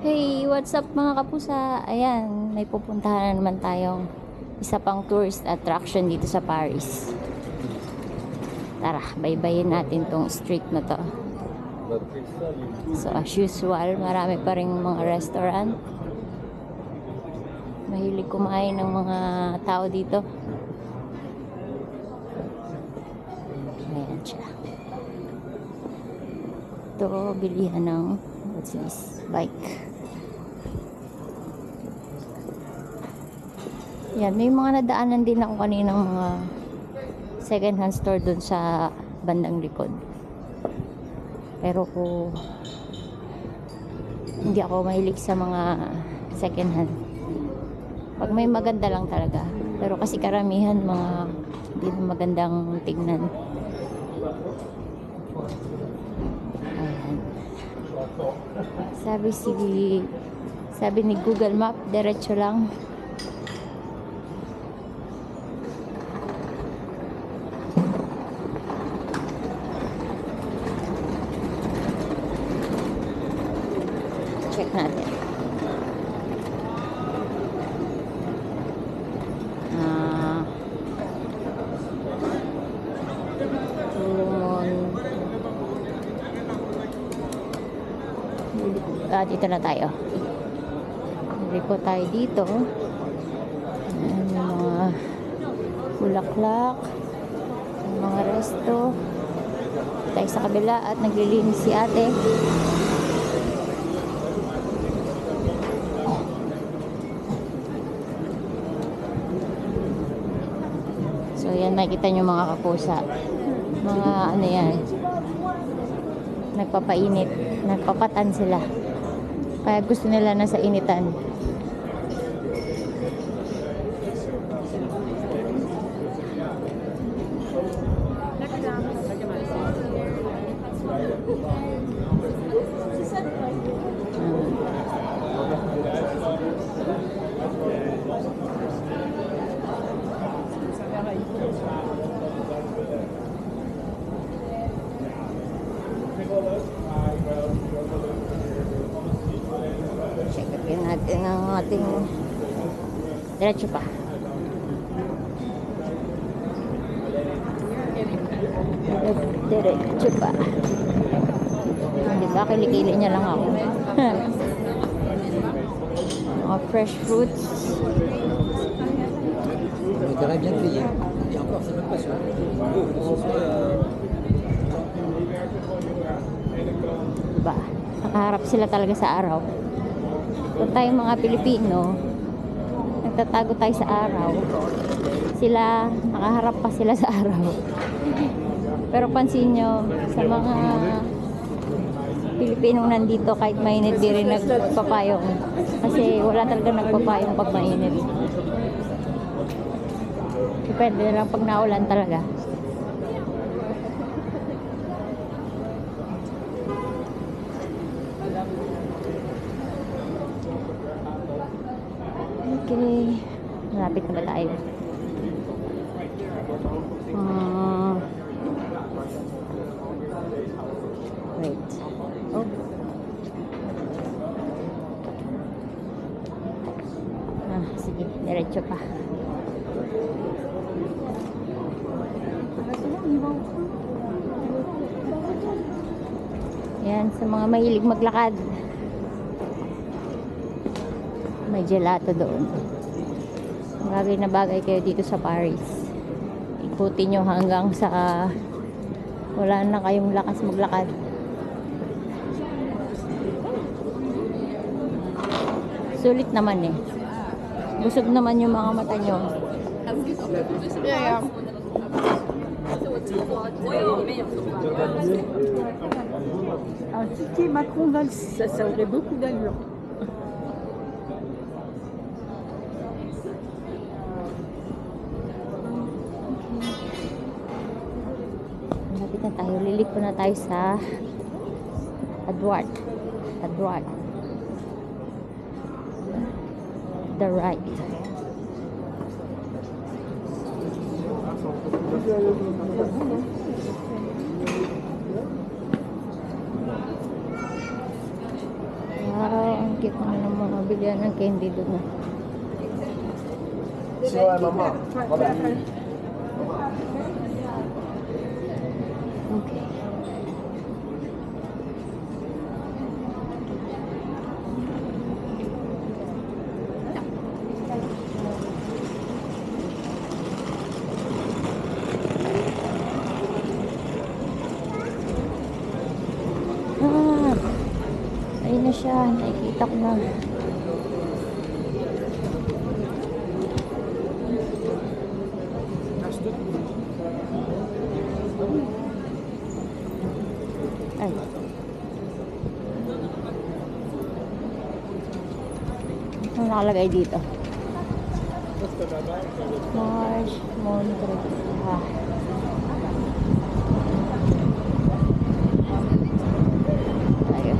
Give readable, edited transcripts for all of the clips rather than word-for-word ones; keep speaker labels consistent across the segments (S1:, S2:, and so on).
S1: Hey, what's up mga kapusa? Ayan, may pupuntahan na naman tayong isa pang tourist attraction dito sa Paris. Tara, baybayin natin tong street na to. So as usual, marami pa rin mga restaurant. Mahilig kumain ng mga tao dito. Ayan siya. Ito, bilihan ng what's this? Bike. Yan, may mga nadaanan din ako kaninang mga second hand store dun sa bandang likod. Pero ko hindi ako mahilig sa mga second hand. Pag may maganda lang talaga. Pero kasi karamihan mga hindi na magandang tignan. Ayan. Sabi ni Google Map, diretso lang. Check natin. Dito na tayo. Lipo tayo dito. Ayan, yung mga bulaklak, yung mga resto. Tayo sa kabila at naglilinis si ate. So yan, makikita nyo mga kapusa. Mga ano yan, nagpapainit, nagpapatan sila. Kaya gusto nila nasa initan. Check natin ang ating diretso pa. Diretso pa. Hindi ba? Kilikili niya lang ako. Mga fresh fruits. Diba? Nakaharap sila talaga sa araw. Kung tayong mga Pilipino, nagtatago tayo sa araw. Sila, nakaharap pa sila sa araw. Pero pansin nyo, sa mga Pilipinong nandito, kahit mainit, di rin nagpapayong. Kasi wala talaga nagpapayong pag mainit. Depende na lang pag naulan talaga. Okay, malapit na ba tayo? Wait. Oh. Sige, diretso pa. Yan, sa mga mahilig maglakad. May gelato doon. Bagay na bagay kayo dito sa Paris. Ikutin nyo hanggang sa wala na kayong lakas maglakad. Sulit naman eh. Busog naman yung mga mata nyo.
S2: Yeah. Alors, tout ce qui est Macron Valls, ça aurait beaucoup d'allure.
S1: Malapit na tayo. Liliko na tayo sa Edward. The right. Wow. Cute na ng mga bilihan ng candy doon na. Okay. Ah, ayun na siya. Nakikita ko na. Ay. Ano nakalagay dito? Marsh Montre. Ah. Ayun.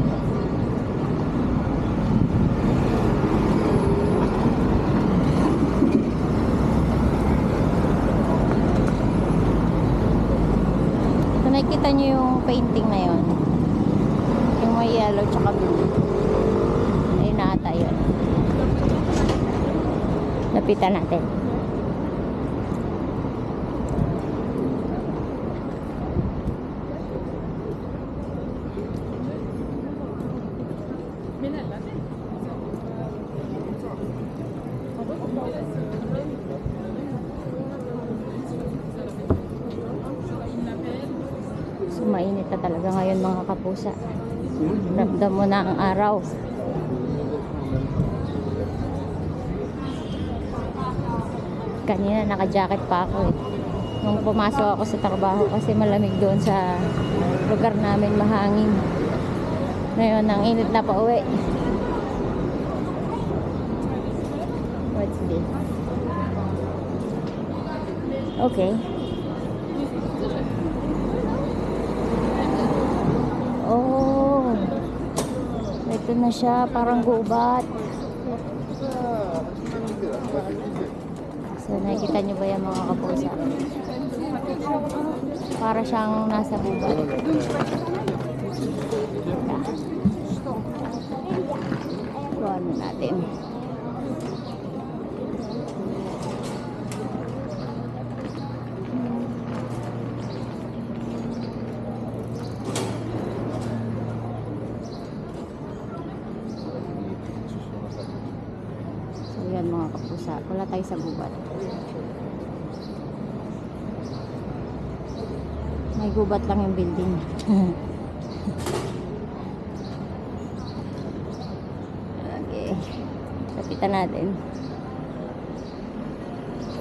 S1: So, nakikita nyo yung painting na yun. Yung may yellow tsaka blue. Ayun na ata yun. Lapitan natin. So, mainit na talaga ngayon mga kapusa. Ramdam mo na ang araw. Kanina naka-jacket pa ako eh. Nung pumasok ako sa trabaho kasi malamig doon sa lugar namin, mahangin. Ngayon, ang init na pa uwi. What's this? Okay. Oh. Ito na siya, parang gubat. So, nakikita nyo ba yan mga kapusa? Para siyang nasa gubat. So, ano natin? So, yan mga kapusa. Wala tayo sa gubat. May gubat lang yung building. Okay. Kapitan natin.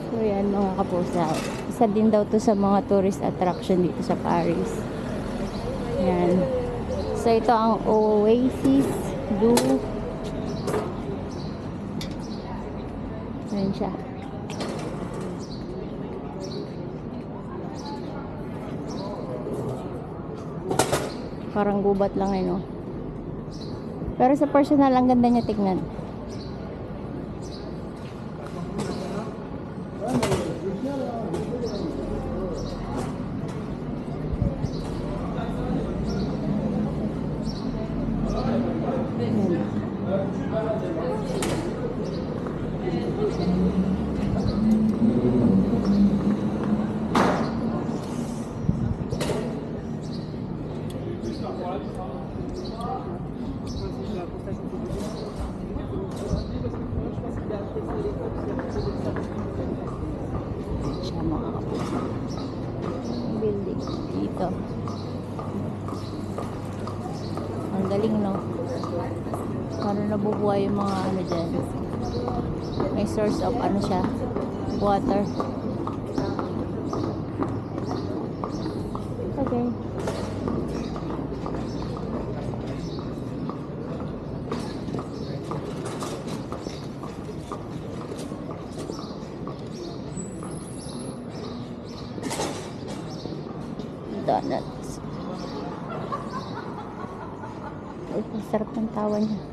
S1: So yan mga kapusa. Isa din daw to sa mga tourist attraction dito sa Paris. Yan. So ito ang Oasis Blue. Yan siya. Parang gubat lang eh, no? Pero sa personal, ang ganda niya tignan. Siya mga kapusa. Building dito. Ang galing, no? Parang nabubuhay yung mga ano dyan. May source of ano siya, water. Okay. Donuts. Ay, masarap ng tawa niya.